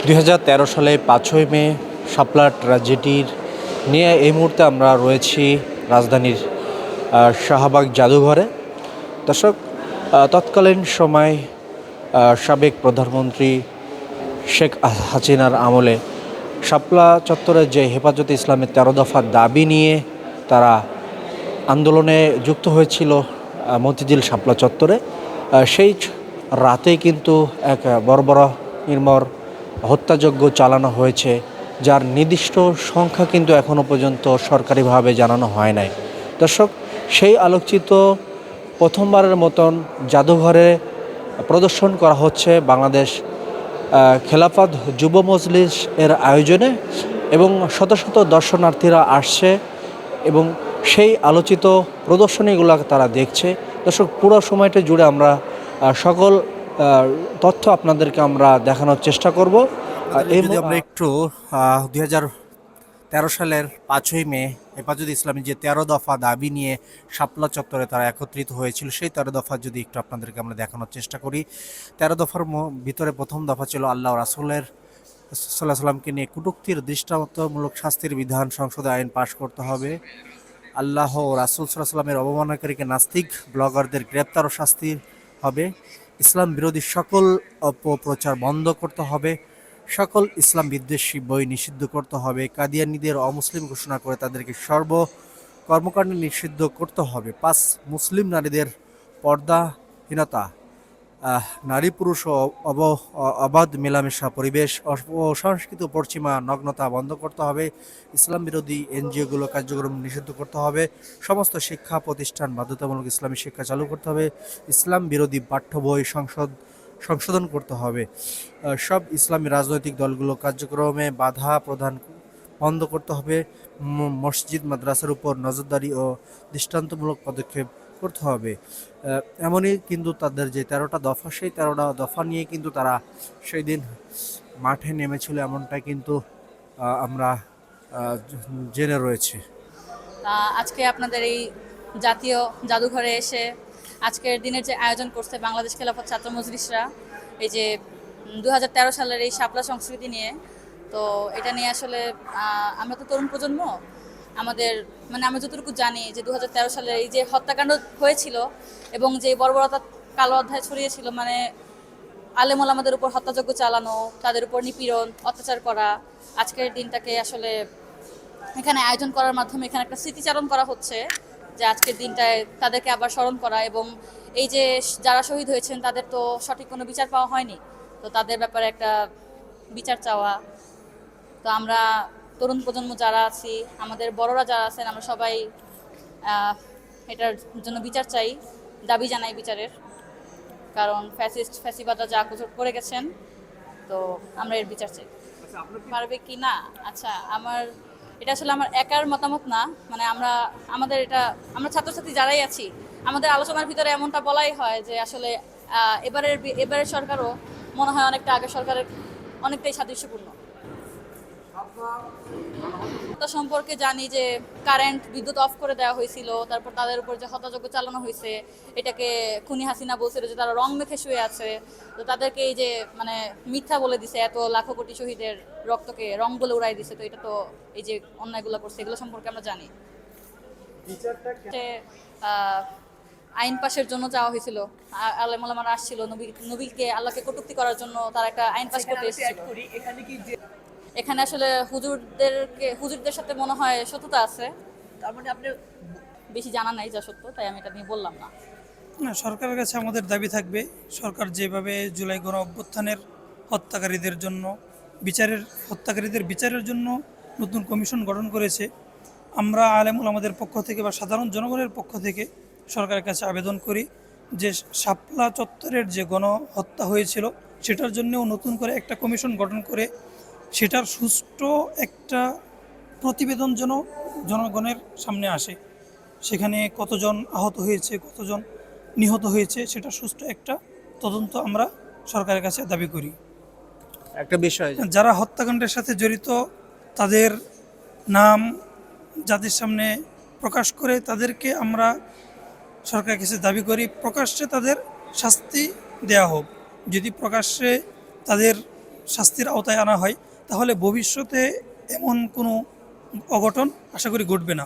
2013 সালে 5ই মে শাপলা ট্র্যাজেডির নিয়ে এই মুহূর্তে আমরা রয়েছি রাজধানীর শাহবাগ জাদুঘরে। দর্শক, তৎকালীন সময় সাবেক প্রধানমন্ত্রী শেখ হাসিনার আমলে শাপলা চত্বরে যে হেফাজতে ইসলামের 13 দফা দাবি নিয়ে তারা আন্দোলনে যুক্ত হয়েছিল মতিঝিল শাপলা চত্বরে, সেই রাতেই কিন্তু এক বর্বর নির্মম হত্যাযজ্ঞ চালানো হয়েছে, যার নির্দিষ্ট সংখ্যা কিন্তু এখনও পর্যন্ত সরকারিভাবে জানানো হয় নাই। দর্শক, সেই আলোকচিত প্রথমবারের মতন জাদুঘরে প্রদর্শন করা হচ্ছে বাংলাদেশ খেলাফত যুব মজলিস এর আয়োজনে, এবং শত শত দর্শনার্থীরা আসছে এবং সেই আলোচিত প্রদর্শনীগুলো তারা দেখছে। দর্শক, পুরো সময়টা জুড়ে আমরা সকল তথ্য আপনাদেরকে আমরা দেখানোর চেষ্টা করব। যদি আমরা একটু 2013 সালের 5ই মে হেফাজতে ইসলামী যে 13 দফা দাবি নিয়ে শাপলা চত্বরে তারা একত্রিত হয়েছিল, সেই 13 দফা যদি একটু আপনাদেরকে আমরা দেখানোর চেষ্টা করি। 13 দফার ভিতরে প্রথম দফা ছিল আল্লাহ রাসূলের সাল্লাল্লাহু আলাইহি সাল্লামকে নিয়ে কটূক্তির দৃষ্টান্তমূলক শাস্তির বিধান সংসদে আইন পাশ করতে হবে। আল্লাহ ও রাসূল সাল্লাল্লাহু আলাইহি সাল্লামের অবমাননাকারীকে নাস্তিক ব্লগারদের গ্রেপ্তার ও শাস্তি হবে। ইসলাম বিরোধী সকল অপপ্রচার বন্ধ করতে হবে। সকল ইসলাম বিদ্বেষী বই নিষিদ্ধ করতে হবে। কাদিয়ানীদের অমুসলিম ঘোষণা করে তাদেরকে কর্মকাণ্ড নিষিদ্ধ করতে হবে। 5, মুসলিম নারীদের পর্দাহীনতা, নারী পুরুষ অবাধ মেলামেশা, পরিবেশ অসংস্কৃত পশ্চিমা নগ্নতা বন্ধ করতে হবে। ইসলাম বিরোধী এনজিওগুলো কার্যক্রম নিষিদ্ধ করতে হবে। সমস্ত শিক্ষা প্রতিষ্ঠান বাধ্যতামূলক ইসলামী শিক্ষা চালু করতে হবে। ইসলাম বিরোধী পাঠ্য বই সংশোধন করতে হবে। সব ইসলামী রাজনৈতিক দলগুলো কার্যক্রমে বাধা প্রদান বন্ধ করতে হবে। মসজিদ মাদ্রাসার উপর নজরদারি ও দৃষ্টান্তমূলক পদক্ষেপ করতে হবে। এমনই কিন্তু তাদের যে 13টা দফা, সেই 13টা দফা নিয়ে কিন্তু তারা সেই দিন মাঠে নেমেছিল, এমনটা কিন্তু আমরা জেনে রয়েছে। আজকে আপনাদের এই জাতীয় জাদুঘরে এসে আজকের দিনের যে আয়োজন করছে বাংলাদেশ খেলাফত ছাত্র মজলিসরা, এই যে 2013 সালের এই শাপলা সংস্কৃতি নিয়ে, তো এটা নিয়ে আসলে আমরা তো তরুণ প্রজন্ম, আমাদের আমরা যতটুকু জানি যে 2013 সালের এই যে হত্যাকাণ্ড হয়েছিল এবং যে বর্বরতা কালো অধ্যায় ছড়িয়েছিল, আলেম ওলামাদের উপর হত্যাযজ্ঞ চালানো, তাদের উপর নিপীড়ন অত্যাচার করা, আজকের দিনটাকে আসলে এখানে আয়োজন করার মাধ্যমে এখানে একটা স্মৃতিচারণ করা হচ্ছে যে আজকের দিনটায় তাদেরকে আবার স্মরণ করা, এবং এই যে যারা শহীদ হয়েছেন তাদের তো সঠিক কোনো বিচার পাওয়া হয়নি, তো তাদের ব্যাপারে একটা বিচার চাওয়া। তো আমরা তরুণ প্রজন্ম যারা আছি, আমাদের বড়রা যারা আছেন, আমরা সবাই এটার জন্য বিচার চাই, দাবি জানাই বিচারের, কারণ ফ্যাসিবাদরা যা কুচট করে গেছেন, তো আমরা এর বিচার চাই। পারবে কি না, আচ্ছা, এটা আসলে আমার একার মতামত না, আমরা ছাত্রছাত্রী যারাই আছি, আমাদের আলোচনার ভিতরে এমনটা বলাই হয় যে আসলে এবারের সরকারও মনে হয় অনেকটা আগের সরকারের অনেকটাই সাদৃশ্যপূর্ণ। সম্পর্কে জানি যে বিদ্যুৎ অফ করে দেওয়া হয়েছিল, তারপর তাদের উপর যে হত্যাযজ্ঞ চালানো হয়েছে, এটাকে খুনি হাসিনা বলছিল যে তারা রং মেখে শুয়ে আছে, তো তাদেরকে এই যে মিথ্যা বলে দিছে, এত লাখো কোটি শহীদের রক্তকে রং বলে উড়াই দিছে, তো এটা তো এই যে অন্যায়গুলো করছে, এগুলো সম্পর্কে আমরা জানি। আইন পাশের জন্য যাওয়া হয়েছিল, আলেম ওলামারা আসছিল, নবীকে আল্লাহকে কটূক্তি করার জন্য তারা একটা আইন পাশ করতে এসেছিল। এখানে আসলে হুজুরদের সাথে মনে হয় সত্যতা আছে, তার আপনি বেশি জানা নাই যা সত্য, তাই আমি এটা নিয়ে বললাম না। সরকারের কাছে আমাদের দাবি থাকবে, সরকার যেভাবে জুলাই গণ অভ্যুত্থানের হত্যাকারীদের বিচারের জন্য নতুন কমিশন গঠন করেছে, আমরা আলেমুল আমাদের পক্ষ থেকে বা সাধারণ জনগণের পক্ষ থেকে সরকারের কাছে আবেদন করি যে শাপলা চত্বরের যে গণহত্যা হয়েছিল সেটার জন্যও নতুন করে একটা কমিশন গঠন করে সেটার সুষ্ঠু একটা প্রতিবেদন যেন জনগণের সামনে আসে। সেখানে কতজন আহত হয়েছে, কতজন নিহত হয়েছে, সেটা সুষ্ঠু একটা তদন্ত আমরা সরকারের কাছে দাবি করি। একটা বিষয়, যারা হত্যাকাণ্ডের সাথে জড়িত তাদের নাম জাতির সামনে প্রকাশ করে তাদেরকে আমরা সরকারের কাছে দাবি করি প্রকাশ্যে তাদের শাস্তি দেয়া হোক। যদি প্রকাশ্যে তাদের শাস্তির আওতায় আনা হয়, তাহলে ভবিষ্যতে এমন কোনো অঘটন আশা করি ঘটবে না।